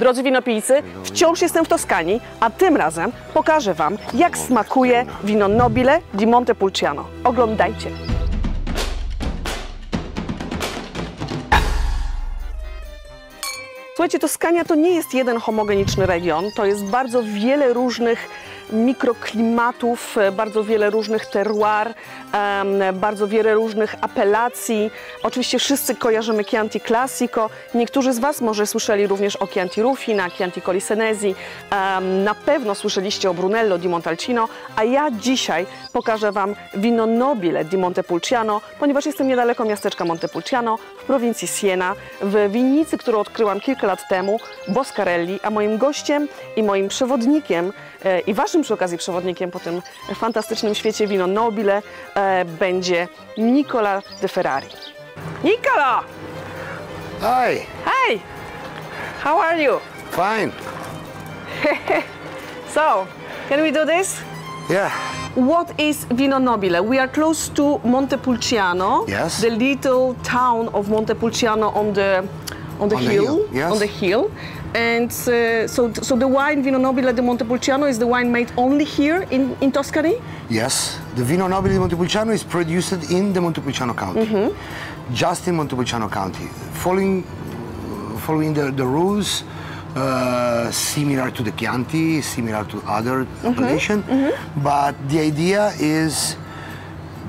Drodzy winopijcy, wciąż jestem w Toskanii, a tym razem pokażę Wam, jak smakuje Vino Nobile di Montepulciano. Oglądajcie! Słuchajcie, Toskania to nie jest jeden homogeniczny region, to jest bardzo wiele różnych mikroklimatów, bardzo wiele różnych terroir, bardzo wiele różnych apelacji. Oczywiście wszyscy kojarzymy Chianti Classico. Niektórzy z Was może słyszeli również o Chianti Rufina, Chianti Colisenesi. Na pewno słyszeliście o Brunello di Montalcino, a ja dzisiaj pokażę Wam Vino Nobile di Montepulciano, ponieważ jestem niedaleko miasteczka Montepulciano w prowincji Siena, w winnicy, którą odkryłam kilka lat temu, Boscarelli, a moim gościem i moim przewodnikiem i Waszym przy okazji przewodnikiem po tym fantastycznym świecie Vino Nobile będzie Nicola de Ferrari. Nicola! Hi! Hi! How are you? Fine. So, can we do this? Yeah. What is Vino Nobile? We are close to Montepulciano, Yes. the little town of Montepulciano on the hill. Yes. On the hill. And so the wine Vino Nobile di Montepulciano is the wine made only here in Tuscany? Yes. The Vino Nobile di Montepulciano is produced in the Montepulciano County. Just in Montepulciano County. Following the rules similar to the Chianti, similar to other appellation. But the idea is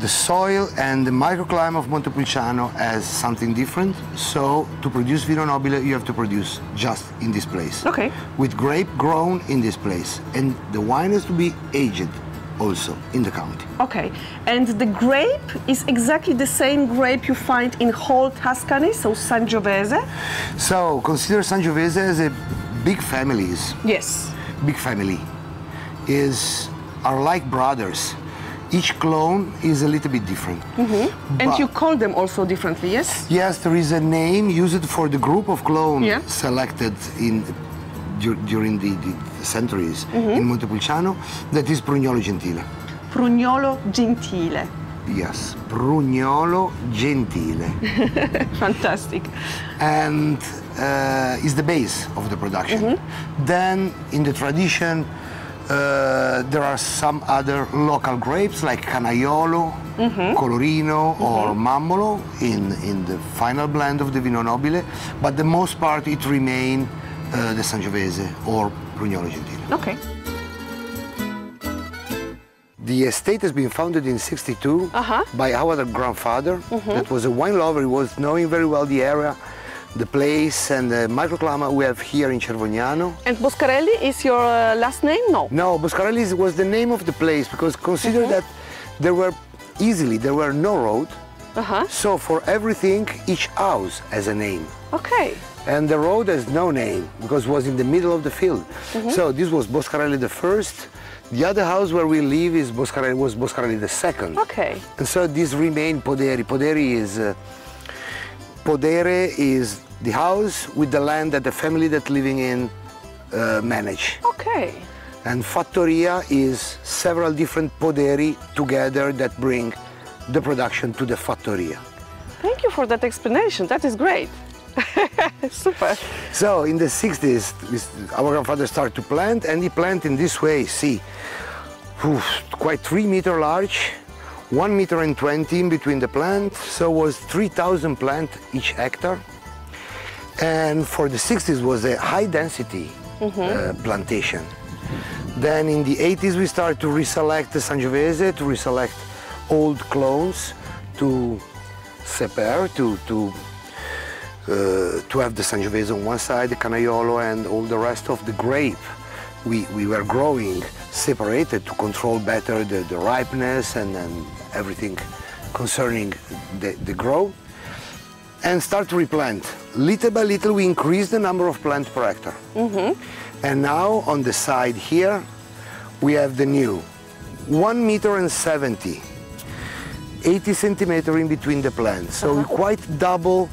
the soil and the microclimate of Montepulciano as something different. So to produce Vino Nobile, you have to produce just in this place. Okay. With grape grown in this place. And the wine has to be aged also in the county. Okay. And the grape is exactly the same grape you find in whole Tuscany, so Sangiovese? So consider Sangiovese as a big families. Yes. Big family are like brothers. Each clone is a little bit different. And you call them also differently, yes? Yes, there is a name used for the group of clones selected during the centuries in Montepulciano, that is Prugnolo Gentile. Prugnolo Gentile. Yes, Prugnolo Gentile. Fantastic. And is the base of the production. Then in the tradition, there are some other local grapes like Canaiolo, Colorino or Mammolo in the final blend of the Vino Nobile, but the most part it remain the Sangiovese or Prugnolo Gentile. Okay. The estate has been founded in '62 by our grandfather. That was a wine lover. He was knowing very well the area, the place and the microclimate we have here in Cervognano. And Boscarelli is your last name? No. No, Boscarelli was the name of the place because consider that there were no road. So for everything, each house has a name. Okay. And the road has no name because it was in the middle of the field. So this was Boscarelli the first. The other house where we live was Boscarelli the second. Okay. And so this remained Poderi. Podere is the house with the land that the family that living in manage. Okay. And Fattoria is several different poderi together that bring the production to the Fattoria. Thank you for that explanation. That is great. Super. So in the 60s, our grandfather started to plant, and he planted in this way, see, quite 3 meters large, 1 meter and 20 in between the plant, so was 3,000 plants each hectare. And for the 60s was a high density plantation. Then in the 80s we started to reselect the Sangiovese, to reselect old clones, to separate, to have the Sangiovese on one side, the Canaiolo and all the rest of the grape we were growing separated to control better the ripeness and everything concerning the growth, and start to replant. Little by little we increase the number of plants per hectare. And now on the side here we have the new 1 meter and 70, 80 centimeters in between the plants. So we quite double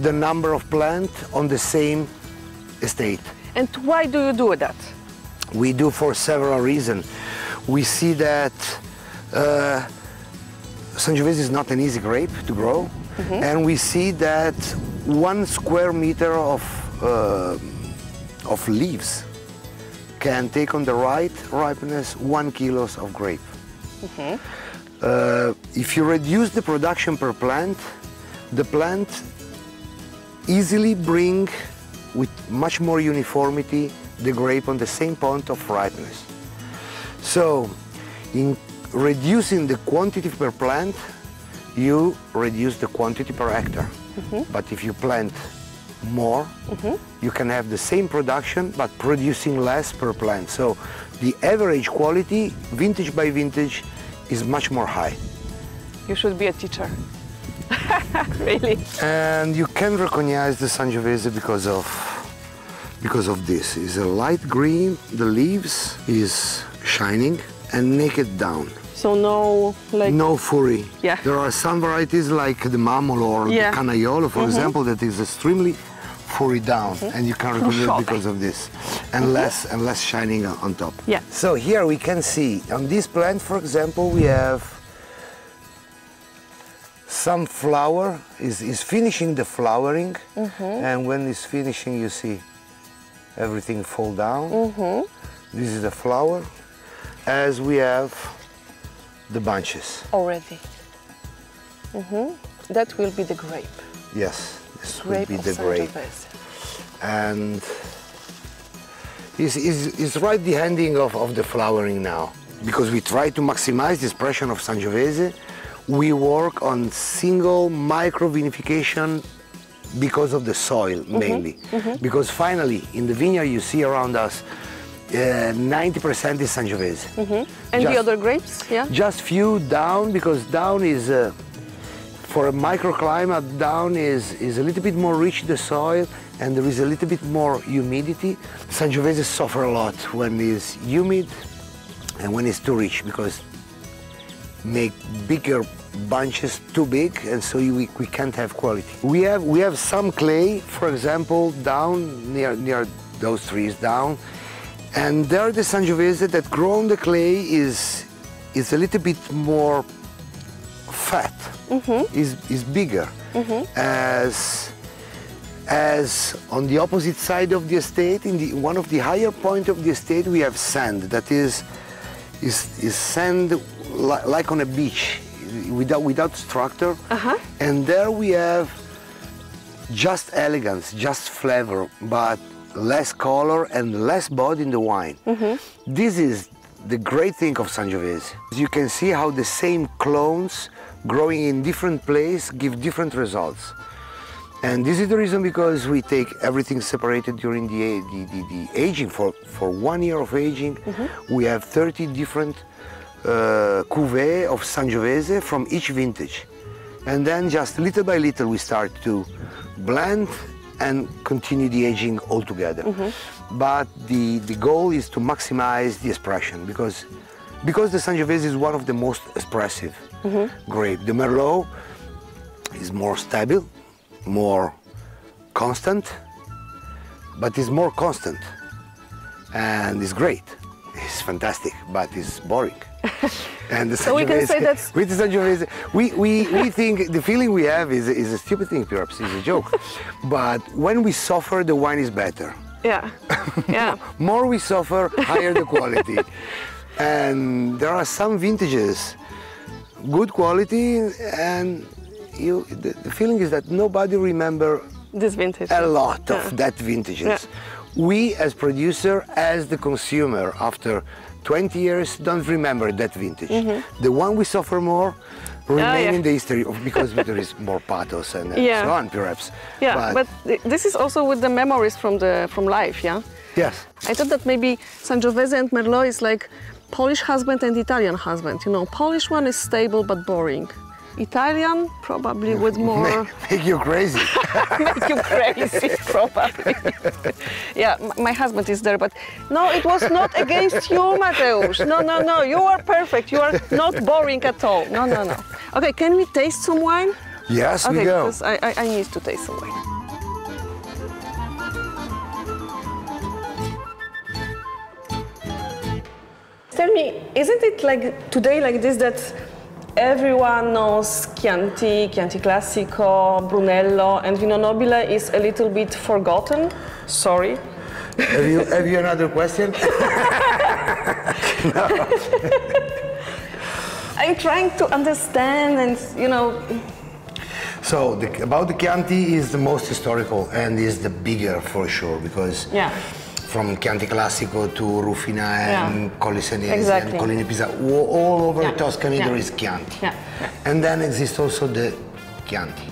the number of plants on the same estate. And why do you do that? We do for several reasons. We see that Sangiovese is not an easy grape to grow, and we see that 1 square meter of of leaves can take on the right ripeness 1 kilo of grape. If you reduce the production per plant, the plant easily bring with much more uniformity the grape on the same point of ripeness. So in reducing the quantity per plant, you reduce the quantity per hectare. But if you plant more, you can have the same production but producing less per plant. So the average quality, vintage by vintage, is much more high. You should be a teacher. Really. And you can recognize the Sangiovese because of this. It's a light green, the leaves is shining and naked down. So no, like... No furry. Yeah. There are some varieties like the Mamolo or the Canaiolo, for example, that is extremely furry down, and you can recognize it because of this, and less shining on top. Yeah. So here we can see on this plant, for example, we have some flower is finishing the flowering, and when it's finishing, you see everything fall down. This is the flower, as we have the bunches. Already. That will be the grape. Yes, this will Grape be of the grape. Sangiovese. And it's right the ending of the flowering now. Because we try to maximize the expression of Sangiovese, we work on single micro vinification because of the soil mainly. Because finally, in the vineyard you see around us, 90% is Sangiovese. And the other grapes, yeah? Just few down, because down is, for a microclimate, down is a little bit more rich, the soil, and there is a little bit more humidity. Sangiovese suffer a lot when it's humid and when it's too rich, because make bigger bunches too big, and so we can't have quality. We have some clay, for example, down near those trees down, and there the Sangiovese that grow on the clay is a little bit more fat, is bigger. As on the opposite side of the estate, in one of the higher point of the estate, we have sand that is sand like on a beach, without structure, and there we have just elegance, just flavor, but less color and less body in the wine. This is the great thing of Sangiovese. You can see how the same clones growing in different places give different results. And this is the reason because we take everything separated during the aging. For 1 year of aging, we have 30 different cuvées of Sangiovese from each vintage. And then just little by little we start to blend and continue the aging all together. But the goal is to maximize the expression, because the Sangiovese is one of the most expressive grape. The Merlot is more stable, more constant, but it's more constant, and it's great. It's fantastic, but it's boring. And the So we can say that's... with the Sangiovese, we think the feeling we have is a stupid thing, perhaps, it's a joke. But when we suffer, the wine is better. Yeah, yeah. More we suffer, higher the quality. And there are some vintages, good quality, and the feeling is that nobody remember This vintage. a lot of that vintages. We as producer, as the consumer, after 20 years, don't remember that vintage. The one we suffer more remain in the history because there is more pathos and so on, perhaps. Yeah, but this is also with the memories from life, yeah? Yes. I thought that maybe Sangiovese and Merlot is like Polish husband and Italian husband. You know, Polish one is stable but boring. Italian, probably with more... Make you crazy. Make you crazy, probably. Yeah, my husband is there, but no, it was not against you, Mateusz. No, no, no, you are perfect. You are not boring at all. No, no, no. Okay, can we taste some wine? Yes, okay, we go. Because I need to taste some wine. Tell me, isn't it like today like this that everyone knows Chianti, Chianti Classico, Brunello, and Vino Nobile is a little bit forgotten? Sorry. Have you another question? No. I'm trying to understand and, you know... So, about the Chianti is the most historical and is the bigger for sure, because from Chianti Classico to Rufina and Colli Senesi and Collina Pisa, all over Tuscany there is Chianti. And then exists also the Chianti.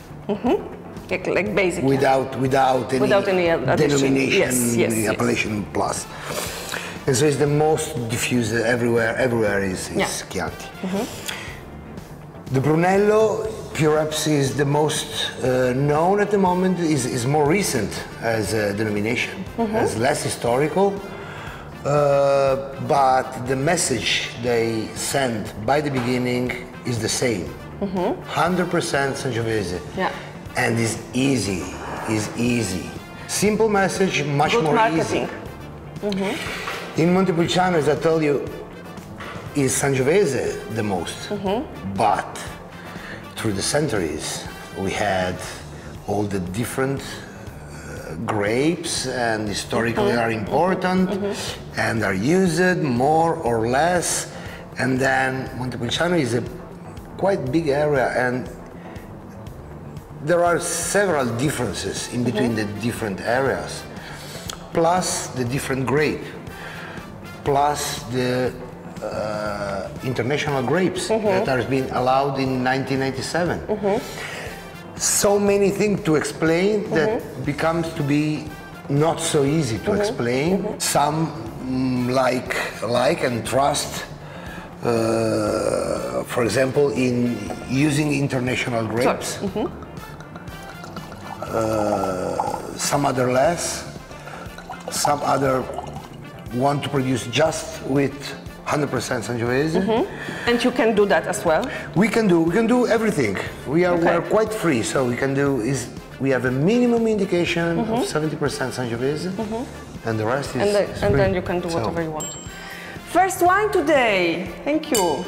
Like basic. Without any denomination, yes, appellation plus. And so it's the most diffused everywhere is Chianti. The Brunello perhaps is the most known at the moment, is more recent as a denomination, as less historical, but the message they send by the beginning is the same. 100% Sangiovese. And is easy. Simple message, much Good more marketing. easy. In Montepulciano, as I told you, is Sangiovese the most, but through the centuries we had all the different grapes, and historically are important and are used more or less, and then Montepulciano is a quite big area, and there are several differences in between the different areas, plus the different grape, plus the international grapes that are being allowed in 1997. So many things to explain that becomes to be not so easy to explain. Some like and trust, for example, in using international grapes. Some other less. Some other want to produce just with 100% Sangiovese. And you can do that as well? We can do everything. We are quite free, so we have a minimum indication of 70% Sangiovese, and the rest is and then you can do whatever you want. First wine today. Thank you.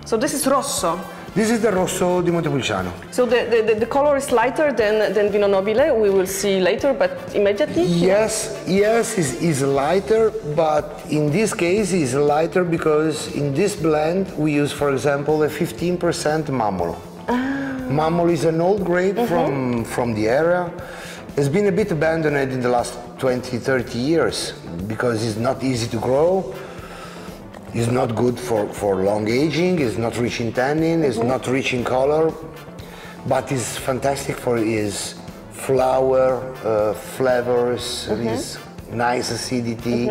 So this is Rosso. This is the Rosso di Montepulciano. So the color is lighter than Vino Nobile, we will see later, but immediately? Yes, is lighter, but in this case is lighter because in this blend we use, for example, a 15% Mammolo. Mammolo is an old grape from the area. It's been a bit abandoned in the last 20-30 years because it's not easy to grow. It's not good for long aging, it's not rich in tannin, it's not rich in color, but it's fantastic for its flower, flavors, its nice acidity,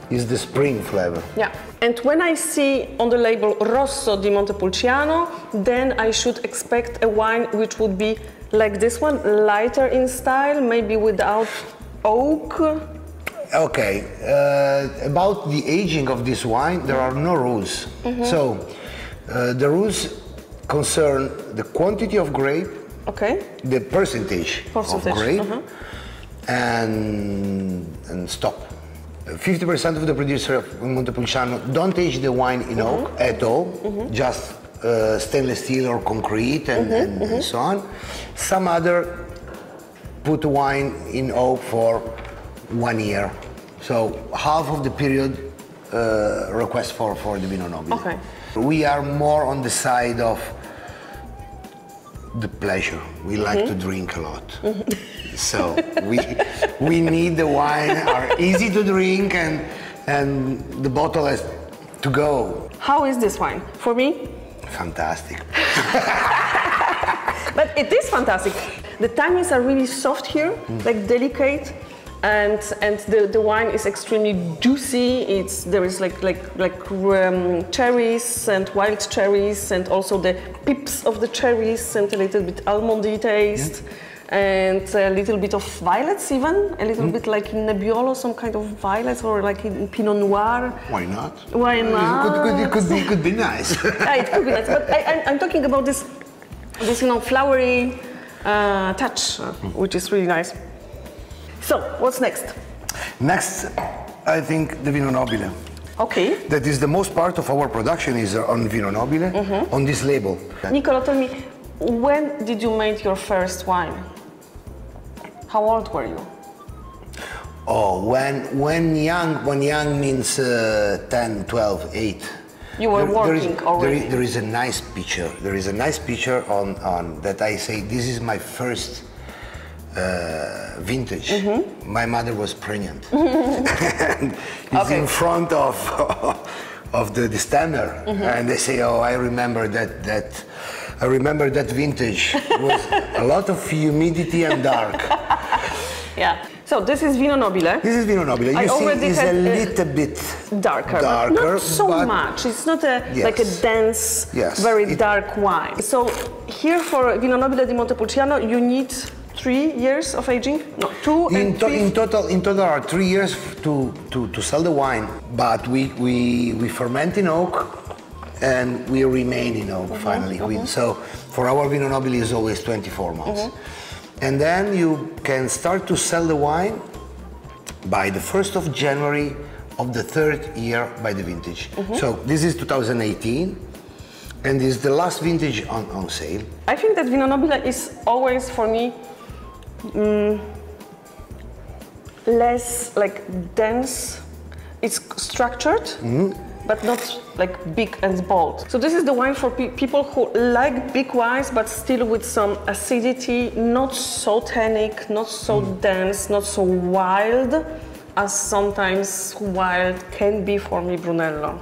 is the spring flavor. Yeah, and when I see on the label Rosso di Montepulciano, then I should expect a wine which would be like this one, lighter in style, maybe without oak. Okay, about the aging of this wine, there are no rules. So, the rules concern the quantity of grape, the percentage of grape, and stop. 50% of the producer of Montepulciano don't age the wine in oak at all, just stainless steel or concrete and so on. Some other put wine in oak for 1 year. So half of the period request for the Vino Nobile. We are more on the side of the pleasure. We like to drink a lot. So we need the wine, are easy to drink, and the bottle has to go. How is this wine? For me? Fantastic. But it is fantastic. The tannins are really soft here, like delicate. And the wine is extremely juicy. There is like cherries and wild cherries, and also the pips of the cherries, and a little bit almondy taste, and a little bit of violets even, a little bit like in Nebbiolo, some kind of violets, or like in Pinot Noir. Why not? Why not? It could be nice. Yeah, it could be nice. But I'm talking about this flowery touch, which is really nice. So, what's next? Next, I think the Vino Nobile. Okay. That is the most part of our production is on Vino Nobile, on this label. Nicola, tell me, when did you make your first wine? How old were you? Oh, when young means 10, 12, 8. You were working already. There is a nice picture. There is a nice picture on that I say this is my first vintage. My mother was pregnant. And it's in front of the distiller, and they say, "Oh, I remember that vintage. It was a lot of humidity and dark." Yeah. So this is Vino Nobile. This is Vino Nobile. You see, it's a little bit darker, but not so much. It's not like a dense, very dark wine. So here for Vino Nobile di Montepulciano, you need 3 years of aging? No, 2 and 3? In total are 3 years to sell the wine. But we ferment in oak and we remain in oak finally. So for our Vino Nobile is always 24 months. And then you can start to sell the wine by the 1st of January of the 3rd year by the vintage. So this is 2018 and this is the last vintage on sale. I think that Vino Nobile is always for me less like dense. It's structured, but not like big and bold. So this is the wine for people who like big wines, but still with some acidity, not so tannic, not so dense, not so wild, as sometimes wild can be for me Brunello.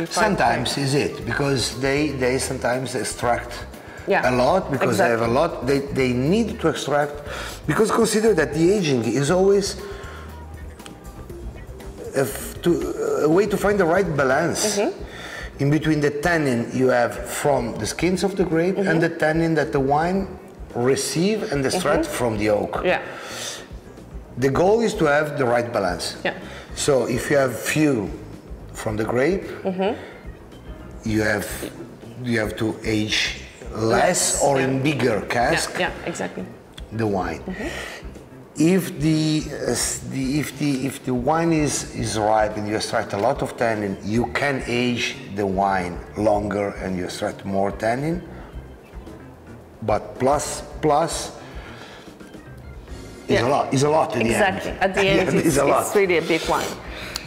Sometimes is it, because they sometimes extract a lot, because they have a lot, they need to extract, because consider that the aging is always a way to find the right balance in between the tannin you have from the skins of the grape and the tannin that the wine receive and extract from the oak. Yeah. The goal is to have the right balance. Yeah. So if you have few from the grape, you have to age less or in bigger cask. Yeah, exactly. The wine. If the wine is ripe and you extract a lot of tannin, you can age the wine longer and you extract more tannin. But plus is a lot. Is a lot in the end. Exactly. At the end, it's really a big wine.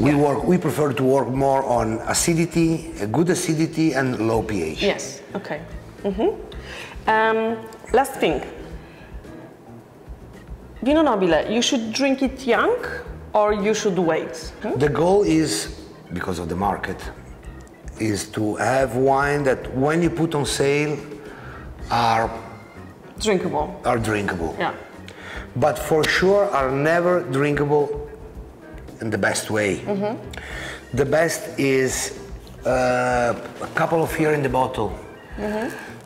We prefer to work more on acidity, a good acidity, and low pH. Yes. Okay. Last thing. Vino Nobile, you should drink it young or you should wait? The goal is, because of the market, is to have wine that when you put on sale are drinkable. Yeah. But for sure are never drinkable in the best way. The best is a couple of years in the bottle.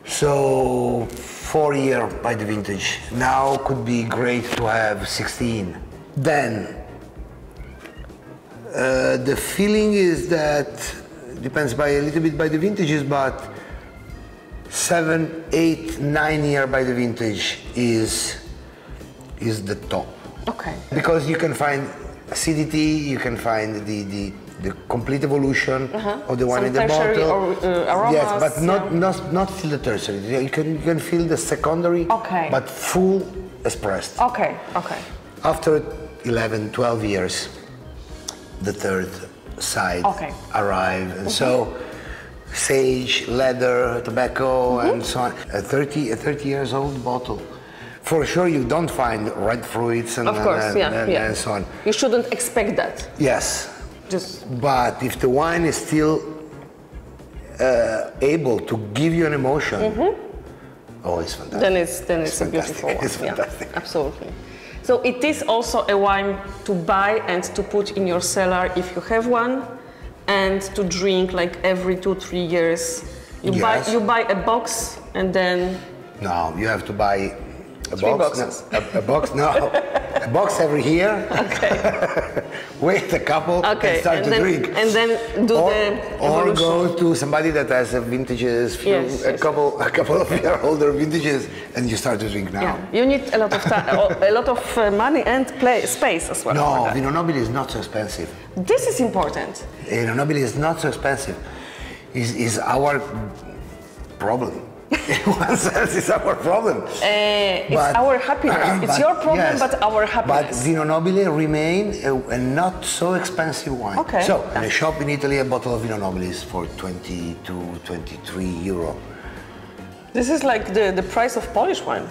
So 4 years by the vintage. Now could be great to have 16. Then the feeling is that depends a little bit by the vintages, but 7, 8, 9 years by the vintage is the top. Okay. Because you can find acidity, you can find the complete evolution of the wine in the bottle. Or, aromas, yes, but not feel the tertiary. You can feel the secondary, but full expressed. Okay. After 11, 12 years, the third side arrive, and so sage, leather, tobacco, and so on. A 30 years old bottle. For sure, you don't find red fruits and so on. You shouldn't expect that. Yes. But if the wine is still able to give you an emotion, it's fantastic. Then it's a beautiful one. It's fantastic. Yeah, absolutely. So it is also a wine to buy and to put in your cellar if you have one, and to drink like every 2-3 years. You buy a box and then. No, you have to buy a 3 box. boxes. No, a box. No, a box every year. Okay. Wait a couple and start to drink. And then do the or evolution. go to somebody that has vintages, a couple of year older vintages, and you start to drink now. Yeah. You need a lot of time, a lot of money and space as well. No, Vino Nobile is not so expensive. This is important. Vino Nobile is not so expensive. Is our problem. In one sense, it's our problem. It's our happiness. It's your problem, yes, but our happiness. But Vino Nobile remain a not so expensive wine. Okay. So, in a shop in Italy, a bottle of Vino Nobile is for 22, 23 euro. This is like the price of Polish wine.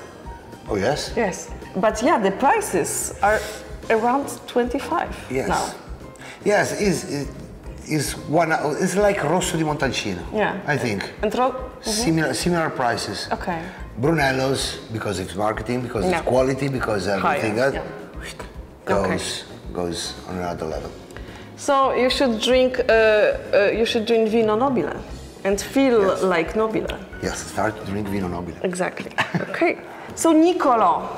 Oh, yes? Yes. But yeah, the prices are around 25 Yes. now. Yes, it's like Rosso di Montalcino. Yeah. I think. And Similar prices. Okay. Brunello's, because it's marketing, because it's quality, because everything else goes on another level. So you should drink Vino Nobile and feel like Nobile. Yes, start to drink Vino Nobile. Exactly. Okay. So Nicolo,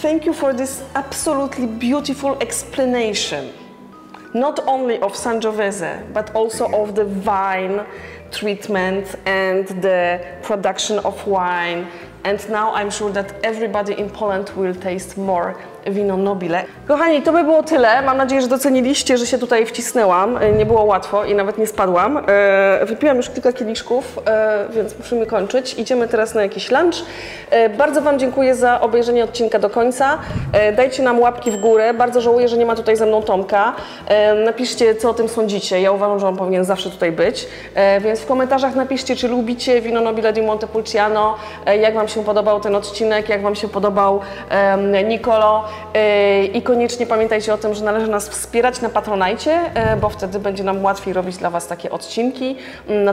thank you for this absolutely beautiful explanation. Not only of Sangiovese, but also of the vine treatment and the production of wine. And now I'm sure that everybody in Poland will taste more Vino Nobile. Kochani, to by było tyle. Mam nadzieję, że doceniliście, że się tutaj wcisnęłam. Nie było łatwo i nawet nie spadłam. Wypiłam już kilka kieliszków, więc musimy kończyć. Idziemy teraz na jakiś lunch. Bardzo Wam dziękuję za obejrzenie odcinka do końca. Dajcie nam łapki w górę. Bardzo żałuję, że nie ma tutaj ze mną Tomka. Napiszcie, co o tym sądzicie. Ja uważam, że on powinien zawsze tutaj być. Więc w komentarzach napiszcie, czy lubicie Vino Nobile di Montepulciano, jak Wam się podobał ten odcinek, jak Wam się podobał Nicolo. I koniecznie pamiętajcie o tym, że należy nas wspierać na Patronajcie, bo wtedy będzie nam łatwiej robić dla Was takie odcinki.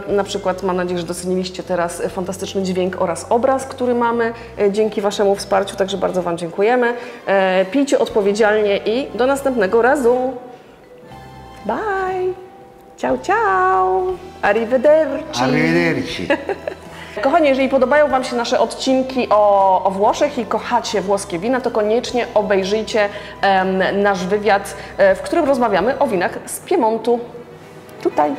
Na przykład mam nadzieję, że doceniliście teraz fantastyczny dźwięk oraz obraz, który mamy dzięki Waszemu wsparciu, także bardzo Wam dziękujemy. Pijcie odpowiedzialnie i do następnego razu. Bye! Ciao, ciao! Arrivederci! Arrivederci! Kochani, jeżeli podobają Wam się nasze odcinki o Włoszech i kochacie włoskie wina, to koniecznie obejrzyjcie nasz wywiad, w którym rozmawiamy o winach z Piemontu. Tutaj.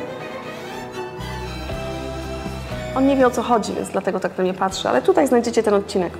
On nie wie, o co chodzi, więc dlatego tak na mnie patrzy, ale tutaj znajdziecie ten odcinek.